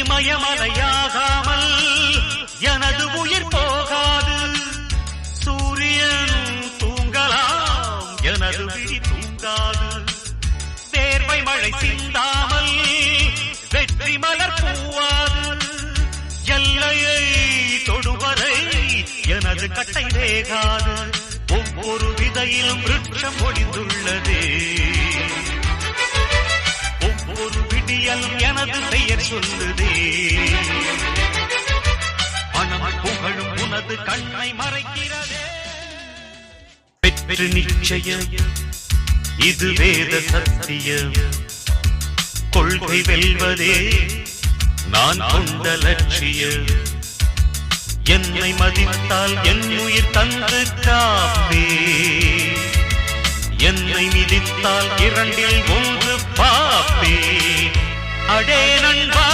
இமயமலையாகாமல் எனது உயிர் போகாது. சூரியன் தூங்கலாம், எனது விழி தூங்காது. தேர்வை மழை சிந்தாமல் வெற்றி மலர் பூவாது. எல்லையை தொடுவரை எனது கட்டை வேகாது. ஒவ்வொரு விதையிலும் விருட்சம் ஒளிந்துள்ளதே. ஒவ்வொரு விடியலும் எனது பெயர் சொல்லுதே. பணம் புகழும் உனது கண்ணை மறைக்கிறதே. வெற்றி நிச்சயம், இது வேத சத்தியம். கொள்கை வெல்வதே நான் கொண்ட லட்சியம். என்னை மதித்தால் என் உயிர் தந்து காப்பே. என்னை மிதித்தால் இரண்டில் ஒன்று பாப்பே. அடே நண்பா.